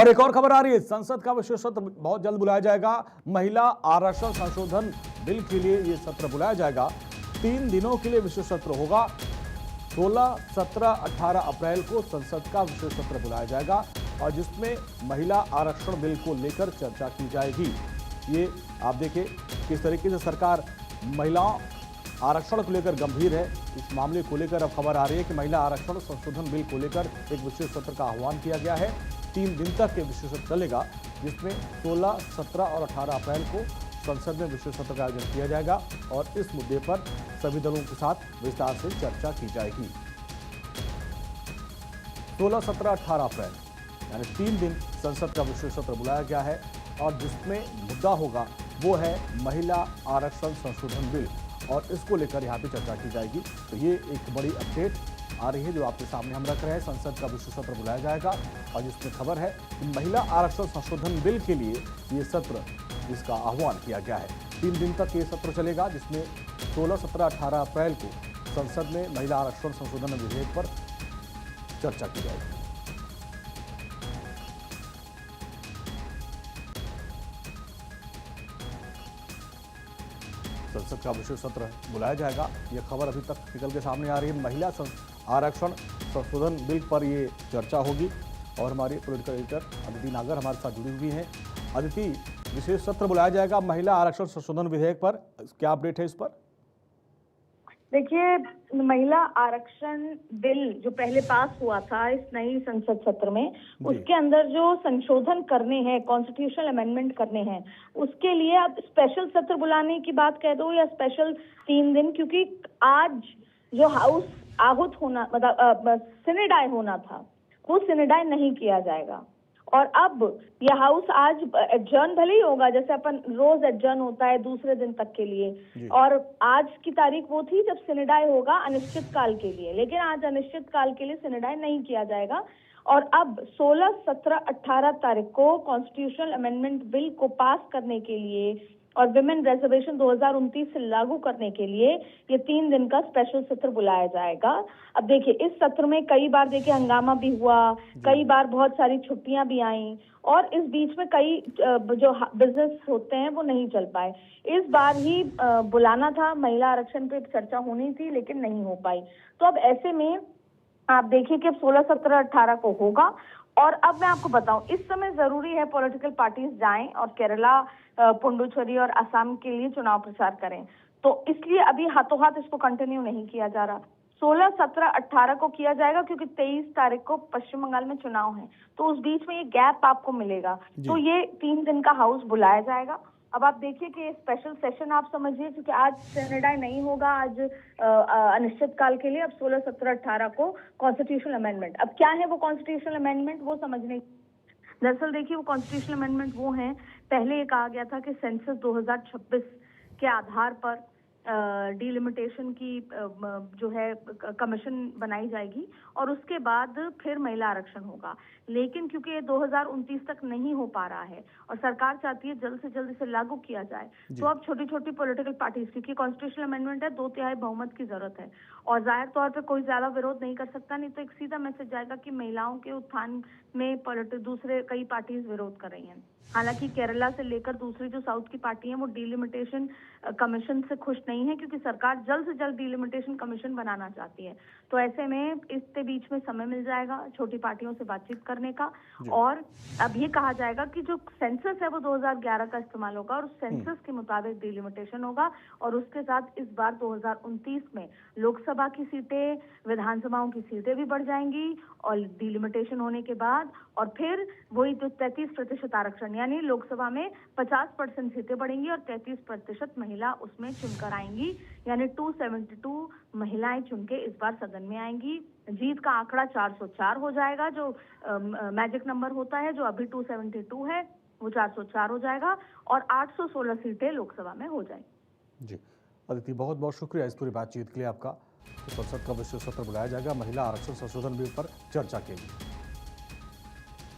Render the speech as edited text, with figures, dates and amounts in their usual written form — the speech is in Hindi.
और एक और खबर आ रही है, संसद का विशेष सत्र बहुत जल्द बुलाया जाएगा। महिला आरक्षण संशोधन बिल के लिए यह सत्र बुलाया जाएगा। 3 दिनों के लिए विशेष सत्र होगा। 16, 17, 18 अप्रैल को संसद का विशेष सत्र बुलाया जाएगा और जिसमें महिला आरक्षण बिल को लेकर चर्चा की जाएगी। ये आप देखिए किस तरीके से सरकार महिलाओं आरक्षण को लेकर गंभीर है। इस मामले को लेकर अब खबर आ रही है कि महिला आरक्षण संशोधन बिल को लेकर एक विशेष सत्र का आह्वान किया गया है। 3 दिन तक ये विशेष सत्र चलेगा, जिसमें 16, 17 और 18 अप्रैल को संसद में विशेष सत्र का आयोजन किया जाएगा और इस मुद्दे पर सभी दलों के साथ विस्तार से चर्चा की जाएगी। 16, 17, 18 अप्रैल यानी 3 दिन संसद का विशेष सत्र बुलाया गया है और जिसमें मुद्दा होगा वो है महिला आरक्षण संशोधन बिल और इसको लेकर यहाँ पे चर्चा की जाएगी। तो ये एक बड़ी अपडेट आ रही है जो आपके सामने हम रख रहे हैं। संसद का विशेष सत्र बुलाया जाएगा और जिसमें खबर है कि महिला आरक्षण संशोधन बिल के लिए ये सत्र इसका आह्वान किया गया है। 3 दिन तक ये सत्र चलेगा, जिसमें 16, 17, 18 अप्रैल को संसद में महिला आरक्षण संशोधन विधेयक पर चर्चा की जाएगी। संसद का विशेष सत्र बुलाया जाएगा। यह खबर अभी तक निकल के सामने आ रही है। महिला आरक्षण संशोधन बिल पर ये चर्चा होगी और हमारी पॉलिटिकल एडिटर अदिति नागर हमारे साथ जुड़ी हुई हैं। अदिति, विशेष सत्र बुलाया जाएगा महिला आरक्षण संशोधन विधेयक पर, क्या अपडेट है इस पर? देखिए, महिला आरक्षण बिल जो पहले पास हुआ था इस नई संसद सत्र में, उसके अंदर जो संशोधन करने हैं, कॉन्स्टिट्यूशनल अमेंडमेंट करने हैं, उसके लिए अब स्पेशल सत्र बुलाने की बात कह दो या स्पेशल 3 दिन, क्योंकि आज जो हाउस आहूत होना मतलब सिनेडाई होना था वो सिनेडाई नहीं किया जाएगा और अब यह हाउस आज एडजर्न भले ही होगा, जैसे अपन रोज एडजर्न होता है दूसरे दिन तक के लिए, और आज की तारीख वो थी जब सिनेडाई होगा अनिश्चित काल के लिए, लेकिन आज अनिश्चित काल के लिए सिनेडाई नहीं किया जाएगा। और अब 16, 17, 18 तारीख को कॉन्स्टिट्यूशनल अमेंडमेंट बिल को पास करने के लिए और विमेन रिजर्वेशन 2029 से लागू करने के लिए ये 3 दिन का स्पेशल सत्र बुलाया जाएगा। अब देखिए, इस सत्र में कई बार देखिए हंगामा भी हुआ, कई बार बहुत सारी छुट्टियां भी आईं और इस बीच में कई जो बिजनेस होते हैं वो नहीं चल पाए। इस बार ही बुलाना था, महिला आरक्षण पे चर्चा होनी थी लेकिन नहीं हो पाई। तो अब ऐसे में आप देखिए कि 16, 17, 18 को होगा। और अब मैं आपको बताऊं, इस समय जरूरी है पॉलिटिकल पार्टीज जाएं और केरला, पुडुचेरी और असम के लिए चुनाव प्रचार करें, तो इसलिए अभी हाथों हाथ इसको कंटिन्यू नहीं किया जा रहा। 16, 17, 18 को किया जाएगा क्योंकि 23 तारीख को पश्चिम बंगाल में चुनाव है, तो उस बीच में ये गैप आपको मिलेगा। तो ये 3 दिन का हाउस बुलाया जाएगा। अब आप देखिए कि स्पेशल सेशन आप समझिए, क्योंकि आज सिनेडाई नहीं होगा, आज अनिश्चित काल के लिए। अब 16, 17, 18 को कॉन्स्टिट्यूशनल अमेंडमेंट, अब क्या है वो कॉन्स्टिट्यूशनल अमेंडमेंट वो समझने, दरअसल देखिए वो कॉन्स्टिट्यूशनल अमेंडमेंट वो हैं, पहले ये कहा गया था कि सेंसस 2026 के आधार पर डिलिमिटेशन की जो है कमीशन बनाई जाएगी और उसके बाद फिर महिला आरक्षण होगा, लेकिन क्योंकि ये 2029 तक नहीं हो पा रहा है और सरकार चाहती है जल्द से जल्द इसे लागू किया जाए, तो अब छोटी छोटी पॉलिटिकल पार्टीज, क्योंकि कॉन्स्टिट्यूशनल अमेंडमेंट है, 2/3 बहुमत की जरूरत है और जाहिर तौर पर कोई ज्यादा विरोध नहीं कर सकता, नहीं तो एक सीधा मैसेज जाएगा कि महिलाओं के उत्थान में दूसरे कई पार्टीज विरोध कर रही हैं। हालांकि केरला से लेकर दूसरी जो साउथ की पार्टी है वो डिलिमिटेशन कमीशन से खुश नहीं है, क्योंकि सरकार जल्द से जल्द डिलिमिटेशन कमीशन बनाना चाहती है। तो ऐसे में इसके बीच में समय मिल जाएगा छोटी पार्टियों से बातचीत करने का। और अब ये कहा जाएगा कि जो सेंसस है वो 2011 का इस्तेमाल होगा और उस सेंसस के मुताबिक डिलिमिटेशन होगा और उसके साथ इस बार 2029 में लोकसभा की सीटें, विधानसभाओं की सीटें भी बढ़ जाएंगी और डिलिमिटेशन होने के बाद, और फिर वही जो 33% आरक्षण, यानी लोकसभा में 50% सीटें बढ़ेंगी और 33% महिला उसमें चुनकर आएंगी, यानी 272 महिलाएं चुनके इस बार सदन में आएंगी। जीत का आंकड़ा 404 हो जाएगा, जो मैजिक नंबर होता है, जो अभी 272 है वो 404 हो जाएगा और 816 सीटें लोकसभा में हो जाएंगी। जी अदिति, बहुत बहुत शुक्रिया इस पूरी बातचीत के लिए आपका। संसद का विशेष सत्र बुलाया जाएगा महिला आरक्षण संशोधन बिल पर चर्चा के लिए।